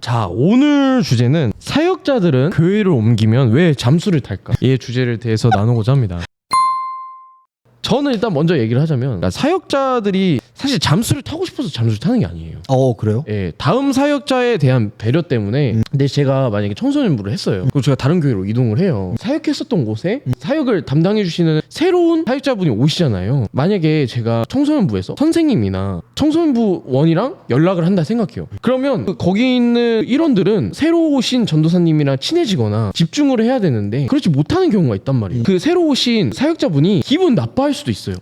자, 오늘 주제는 사역자들은 교회를 옮기면 왜 잠수를 탈까? 이 주제를 대해서 나누고자 합니다. 저는 일단 먼저 얘기를 하자면, 그러니까 사역자들이 사실 잠수를 타고 싶어서 잠수를 타는 게 아니에요. 그래요? 예, 다음 사역자에 대한 배려 때문에. 근데 제가 만약에 청소년부를 했어요. 그리고 제가 다른 교회로 이동을 해요. 사역했었던 곳에 사역을 담당해 주시는 새로운 사역자분이 오시잖아요. 만약에 제가 청소년부에서 선생님이나 청소년부 원이랑 연락을 한다 생각해요. 그러면 거기 있는 일원들은 새로 오신 전도사님이랑 친해지거나 집중을 해야 되는데 그렇지 못하는 경우가 있단 말이에요. 그 새로 오신 사역자분이 기분 나빠할 수도 있어요.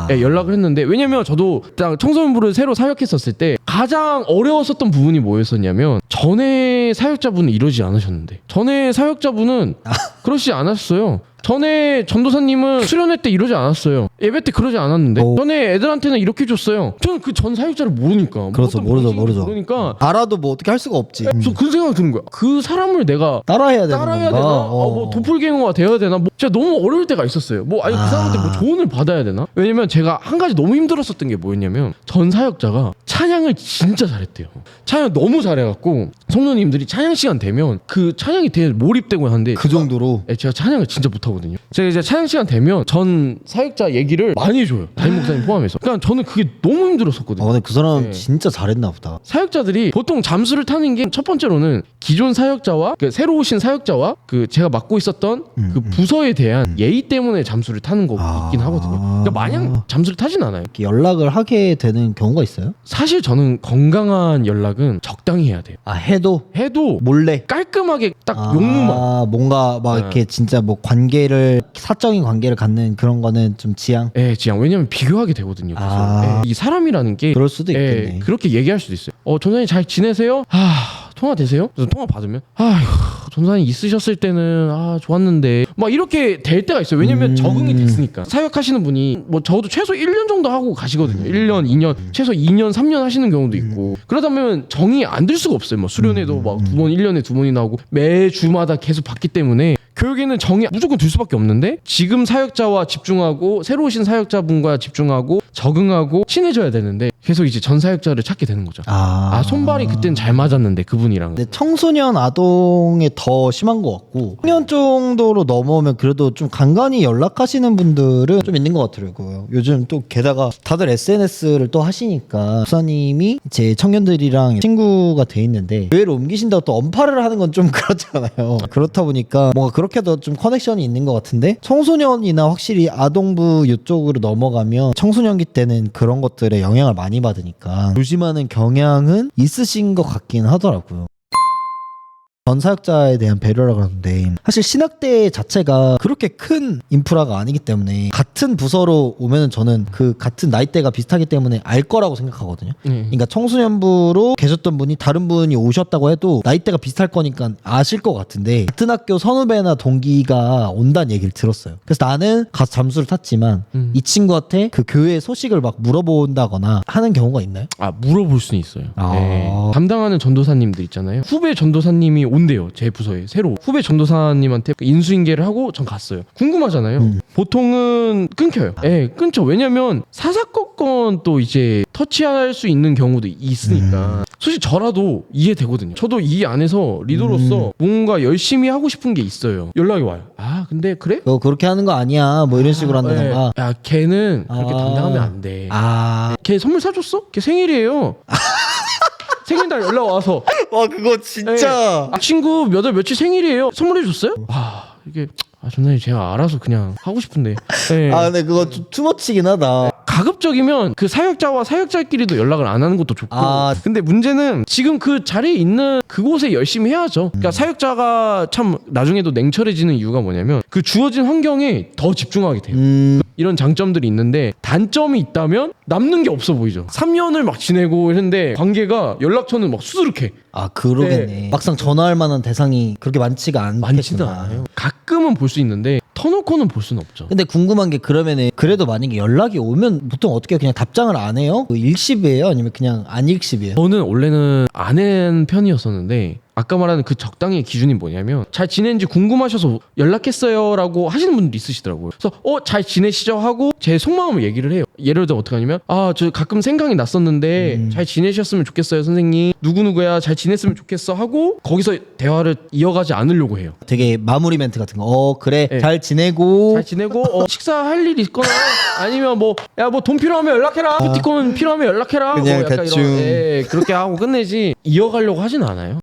예, 연락을 했는데, 왜냐면 저도 딱 청소년부를 새로 사역했었을 때 가장 어려웠었던 부분이 뭐였었냐면, 전에 사역자분은 이러지 않으셨는데, 전에 사역자분은 그러시지 않았어요. 전에 전도사님은 수련회 때 이러지 않았어요. 예배 때 그러지 않았는데, 전에 애들한테는 이렇게 줬어요. 저는 그 전 사역자를 모르니까. 그렇죠, 모르죠. 모르니까 알아도 뭐 어떻게 할 수가 없지. 저 그 생각이 드는 거야. 그 사람을 내가 따라해야 되나? 뭐 도플갱어가 되어야 되나? 뭐 진짜 너무 어려울 때가 있었어요. 뭐 아니 그 사람한테 뭐 조언을 받아야 되나? 왜냐면 제가 한 가지 너무 힘들었었던 게 뭐였냐면, 전 사역자가 찬양을 진짜 잘했대요. 찬양 너무 잘해갖고 성도님들이 찬양 시간 되면 그 찬양이 되게 몰입되고 하는데, 그 정도로. 제가 찬양을 진짜 못하거든요. 제가 이제 찬양 시간 되면 전 사역자 얘기를 많이 해줘요. 담임 목사님 포함해서. 그러니까 저는 그게 너무 힘들었었거든요. 근데 그 사람 네. 진짜 잘했나 보다. 사역자들이 보통 잠수를 타는 게, 첫 번째로는 기존 사역자와 그 새로 오신 사역자와 그 제가 맡고 있었던 그 부서에 대한 예의 때문에 잠수를 타는 거 있긴 하거든요. 그러니까 마냥 잠수를 타진 않아요. 이렇게 연락을 하게 되는 경우가 있어요? 사실 저는 건강한 연락은 적당히 해야 돼요. 해도 몰래. 깔끔하게 딱 용무만. 뭔가 막 이렇게 진짜 뭐 사적인 관계를 갖는 그런 거는 좀 지양. 지향. 왜냐면 비교하게 되거든요. 그래서 이 사람이라는 게 그럴 수도 있겠네. 그렇게 얘기할 수도 있어요. 전사님 잘 지내세요? 통화 되세요? 그래서 통화 받으면 전사님 있으셨을 때는 좋았는데, 막 이렇게 될 때가 있어요. 왜냐면 적응이 됐으니까. 사역하시는 분이 뭐 적어도 최소 1년 정도 하고 가시거든요. 1년, 2년, 최소 2년, 3년 하시는 경우도 있고. 그러다 보면 정이 안 들 수가 없어요. 뭐 수련회도 막 1년에 2번이나 하고 매주마다 계속 받기 때문에 교육에는 정이 무조건 들 수밖에 없는데, 지금 사역자와 집중하고 새로 오신 사역자분과 집중하고 적응하고 친해져야 되는데, 계속 이제 전 사역자를 찾게 되는 거죠. 손발이 그땐 잘 맞았는데 그분이랑. 근데 청소년 아동에 더 심한 것 같고, 청년 정도로 넘어오면 그래도 좀 간간히 연락하시는 분들은 좀 있는 것 같더라고요. 요즘 또 게다가 다들 SNS를 또 하시니까 목사님이 제 청년들이랑 친구가 돼 있는데 교회를 옮기신다고 또 언팔을 하는 건 좀 그렇잖아요. 그렇다 보니까 뭔가 그렇게도 좀 커넥션이 있는 것 같은데, 청소년이나 확실히 아동부 이쪽으로 넘어가면 청소년기 때는 그런 것들에 영향을 많이 받으니까 조심하는 경향은 있으신 것 같긴 하더라고요. 전 사역자에 대한 배려라고 하는데, 사실 신학대 자체가 그렇게 큰 인프라가 아니기 때문에 같은 부서로 오면은 저는 그 같은 나이대가 비슷하기 때문에 알 거라고 생각하거든요. 그러니까 청소년부로 계셨던 분이 다른 분이 오셨다고 해도 나이대가 비슷할 거니까 아실 것 같은데, 같은 학교 선후배나 동기가 온다는 얘기를 들었어요. 그래서 나는 가서 잠수를 탔지만 이 친구한테 그 교회 소식을 막 물어본다거나 하는 경우가 있나요? 물어볼 수는 있어요. 담당하는 전도사님들 있잖아요. 후배 전도사님이 온대요. 제 부서에 새로 후배 전도사님한테 인수인계를 하고 전 갔어요. 궁금하잖아요. 보통은 끊겨요. 끊죠. 왜냐면 사사건건 또 이제 터치할 수 있는 경우도 있으니까. 솔직히 저라도 이해되거든요. 저도 이 안에서 리더로서 뭔가 열심히 하고 싶은 게 있어요. 연락이 와요. 근데 그래? 너 그렇게 하는 거 아니야, 뭐 이런 식으로 한다던가. 야, 걔는 그렇게 담당하면 안 돼. 걔 선물 사줬어? 걔 생일이에요. 생일날 연락 와서, 와, 그거 진짜. 친구 몇 월 며칠 생일이에요. 선물해 줬어요? 이게 전사님 제가 알아서 그냥 하고 싶은데. 근데 그거 좀 투머치긴 하다. 가급적이면 그 사역자와 사역자끼리도 연락을 안 하는 것도 좋고. 근데 문제는 지금 그 자리에 있는 그곳에 열심히 해야죠. 그러니까 사역자가 참 나중에도 냉철해지는 이유가 뭐냐면, 그 주어진 환경에 더 집중하게 돼요. 이런 장점들이 있는데, 단점이 있다면 남는 게 없어 보이죠. 3년을 막 지내고 했는데 관계가, 연락처는 막 수두룩해. 그러겠네. 막상 전화할 만한 대상이 그렇게 많지는 않아요. 가끔은 볼 수 있는데 터놓고는 볼 수는 없죠. 근데 궁금한 게, 그러면은 그래도 만약에 연락이 오면 보통 어떻게 그냥 답장을 안 해요? 일십이에요? 아니면 그냥 안 일십이에요? 저는 원래는 안 한 편이었었는데, 아까 말하는 그 적당의 기준이 뭐냐면 잘 지낸지 궁금하셔서 연락했어요라고 하시는 분들이 있으시더라고요. 그래서 잘 지내시죠 하고 제 속마음을 얘기를 해요. 예를 들어 어떻게 하냐면 저 가끔 생각이 났었는데 잘 지내셨으면 좋겠어요 선생님, 누구누구야 잘 지냈으면 좋겠어 하고 거기서 대화를 이어가지 않으려고 해요. 되게 마무리 멘트 같은 거. 그래 네. 잘 지내고 잘 지내고 식사할 일 있거나 아니면 뭐 돈 필요하면 연락해라, 뷰티콘 필요하면 연락해라, 그냥 뭐 약간 대충. 이런 그렇게 하고 끝내지 이어가려고 하진 않아요.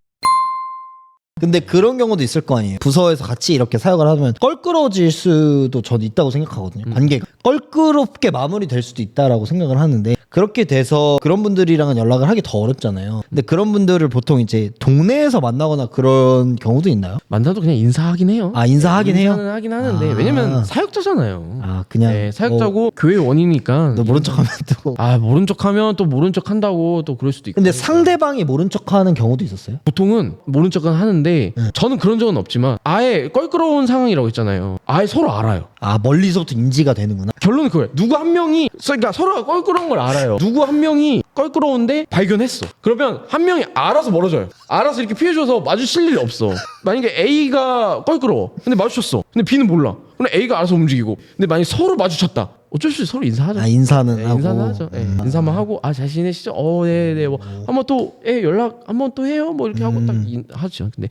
근데 그런 경우도 있을 거 아니에요. 부서에서 같이 이렇게 사역을 하면 껄끄러워질 수도 저는 있다고 생각하거든요. 관계가 껄끄럽게 마무리될 수도 있다라고 생각을 하는데 그렇게 돼서 그런 분들이랑은 연락을 하기 더 어렵잖아요. 근데 그런 분들을 보통 이제 동네에서 만나거나 그런 경우도 있나요? 만나도 그냥 인사하긴 해요. 아, 인사하긴 해요? 인사는 하긴 하는데 아. 왜냐면 사역자잖아요. 아, 그냥 네, 사역자고 교회 원이니까. 너 모른 척하면 또. 모른 척하면 또 모른 척한다고 또 그럴 수도 있고. 근데 상대방이 모른 척하는 경우도 있었어요? 보통은 모른 척은 하는데 저는 그런 적은 없지만 아예 껄끄러운 상황이라고 했잖아요. 아예 서로 알아요. 아, 멀리서부터 인지가 되는구나. 결론은 그거예요. 누구 한 명이 그러니까 서로가 껄끄러운 걸 알아요. 누구 한 명이 껄끄러운데 발견했어. 그러면 한 명이 알아서 멀어져요. 알아서 이렇게 피해줘서 마주칠 일이 없어. 만약에 A가 껄끄러워. 근데 마주쳤어. 근데 B는 몰라. 근데 A가 알아서 움직이고. 근데 만약에 서로 마주쳤다. 어쩔 수 없이 서로 인사하죠. 아, 인사는 네, 하고. 인사는 하죠. 네, 인사만 하고 잘 지내시죠? 네네. 뭐 한번 또 연락 한번 또 해요. 뭐 이렇게 하고 딱 하죠. 근데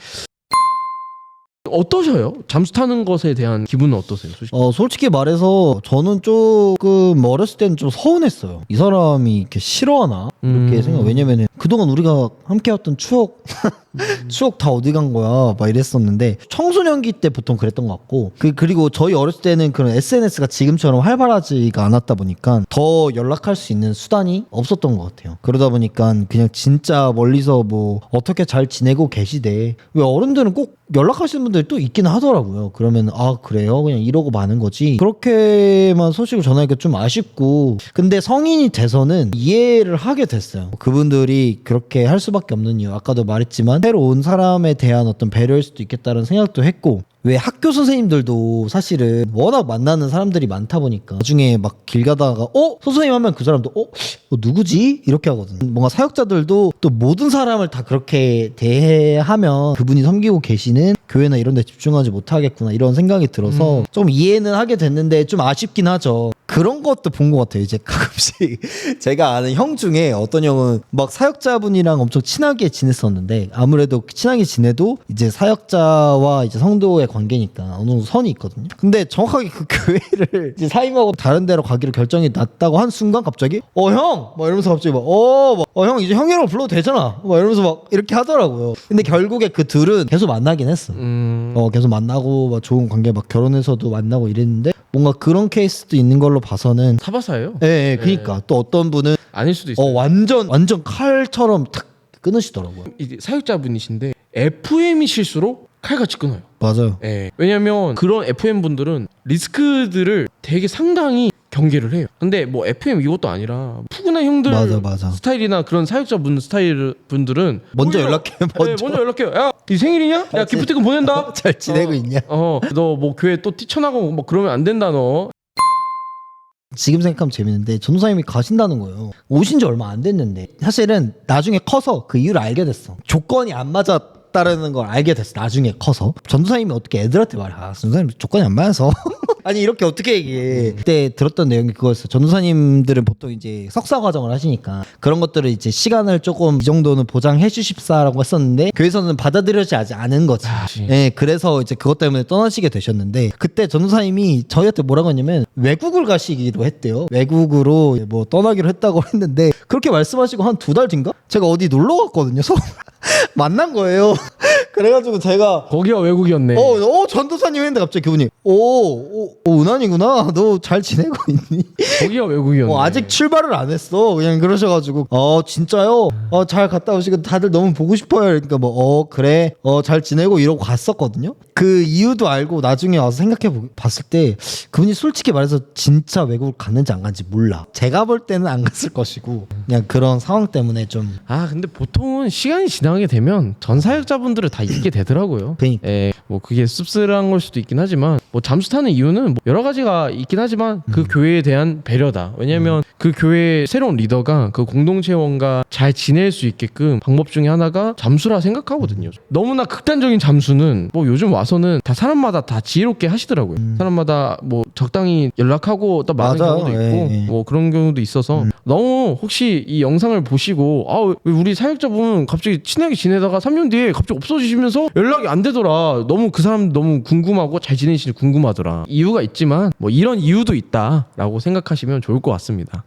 어떠셔요? 잠수 타는 것에 대한 기분은 어떠세요? 솔직히 말해서 저는 조금 어렸을 때는 좀 서운했어요. 이 사람이 이렇게 싫어하나? 이렇게 생각. 왜냐면은 그동안 우리가 함께했던 추억 추억 다 어디 간 거야? 막 이랬었는데 청소년기 때 보통 그랬던 것 같고 그리고 저희 어렸을 때는 그런 SNS가 지금처럼 활발하지가 않았다 보니까 더 연락할 수 있는 수단이 없었던 것 같아요. 그러다 보니까 그냥 진짜 멀리서 뭐 어떻게 잘 지내고 계시대. 왜 어른들은 꼭 연락하시는 분들이 또 있긴 하더라고요. 그러면 그래요? 그냥 이러고 마는 거지. 그렇게만 소식을 전하기가 좀 아쉽고 근데 성인이 돼서는 이해를 하게 됐어요. 그분들이 그렇게 할 수밖에 없는 이유 아까도 말했지만 새로 온 사람에 대한 어떤 배려일 수도 있겠다는 생각도 했고 왜 학교 선생님들도 사실은 워낙 만나는 사람들이 많다 보니까 나중에 막 길 가다가 선생님 하면 그 사람도 누구지? 이렇게 하거든요. 뭔가 사역자들도 또 모든 사람을 다 그렇게 대하면 그분이 섬기고 계시는 교회나 이런 데 집중하지 못하겠구나 이런 생각이 들어서 좀 이해는 하게 됐는데 좀 아쉽긴 하죠. 그런 것도 본 것 같아요. 이제 가끔씩 제가 아는 형 중에 어떤 형은 막 사역자분이랑 엄청 친하게 지냈었는데 아무래도 친하게 지내도 이제 사역자와 이제 성도의 관계니까 어느 정도 선이 있거든요. 근데 정확하게 그 교회를 이제 사임하고 다른 데로 가기로 결정이 났다고 한 순간 갑자기 형! 막 이러면서 갑자기 형 이제 형이라고 불러도 되잖아. 막 이러면서 막 이렇게 하더라고요. 근데 결국에 그 둘은 계속 만나긴 했어. 계속 만나고 막 좋은 관계 막 결혼해서도 만나고 이랬는데 뭔가 그런 케이스도 있는 걸로 봐서는 사바사예요. 예, 그러니까 또 어떤 분은 아닐 수도 있어요. 완전 칼처럼 탁 끊으시더라고요. 이제 사역자분이신데 FM이실수록 칼같이 끊어요. 맞아요. 예. 왜냐면 그런 FM 분들은 리스크들을 되게 상당히 경계를 해요. 근데 뭐 FM 이것도 아니라 푸근한 형들 맞아. 스타일이나 그런 사역자분 스타일 분들은 먼저 오히려, 연락해. 먼저 연락해요. 야, 네 생일이냐? 야, 기프티콘 보낸다. 잘 지내고 있냐? 너 뭐 교회 또 뛰쳐나가고 뭐 그러면 안 된다 너. 지금 생각하면 재밌는데 전도사님이 가신다는 거예요. 오신 지 얼마 안 됐는데 사실은 나중에 커서 그 이유를 알게 됐어. 조건이 안 맞았다는 걸 알게 됐어. 나중에 커서 전도사님이 어떻게 애들한테 말해? 전도사님 조건이 안 맞아서 아니 이렇게 어떻게 얘기해. 그때 들었던 내용이 그거였어. 전도사님들은 보통 이제 석사 과정을 하시니까 그런 것들을 이제 시간을 조금 이 정도는 보장해 주십사라고 했었는데 교회에서는 받아들여지지 않은 거지. 네, 그래서 이제 그것 때문에 떠나시게 되셨는데 그때 전도사님이 저희한테 뭐라고 했냐면 외국을 가시기로 했대요. 외국으로 뭐 떠나기로 했다고 했는데 그렇게 말씀하시고 한 2달 뒤인가? 제가 어디 놀러 갔거든요. 만난 거예요. 그래가지고 제가 거기가 외국이었네. 전도사님 했는데 갑자기 그분이 은환이구나. 너 잘 지내고 있니? 거기가 외국이었네. 아직 출발을 안 했어. 그냥 그러셔가지고 진짜요? 잘 갔다 오시고 다들 너무 보고 싶어요. 그러니까 그래. 잘 지내고 이러고 갔었거든요. 그 이유도 알고 나중에 와서 생각해 봤을 때 그분이 솔직히 말해서 진짜 외국을 갔는지 안 갔는지 몰라. 제가 볼 때는 안 갔을 것이고 그냥 그런 상황 때문에 좀 근데 보통은 시간이 지나게 되면 전 사역자분들을 다 있게 되더라고요. 그러니까. 예, 뭐 그게 씁쓸한 걸 수도 있긴 하지만 뭐 잠수 타는 이유는 뭐 여러 가지가 있긴 하지만 그 교회에 대한 배려다. 왜냐면 그 교회의 새로운 리더가 그 공동체원과 잘 지낼 수 있게끔 방법 중에 하나가 잠수라 생각하거든요. 너무나 극단적인 잠수는 뭐 요즘 와서는 다 사람마다 다 지혜롭게 하시더라고요. 사람마다 뭐 적당히 연락하고 또 많은 맞아요. 경우도 있고 예. 뭐 그런 경우도 있어서 너무 혹시 이 영상을 보시고 왜 우리 사역자분 갑자기 친하게 지내다가 3년 뒤에 갑자기 없어지시면서 연락이 안 되더라. 너무 그 사람 너무 궁금하고 잘 지내시는지 궁금하더라. 이유가 있지만 뭐 이런 이유도 있다라고 생각하시면 좋을 것 같습니다.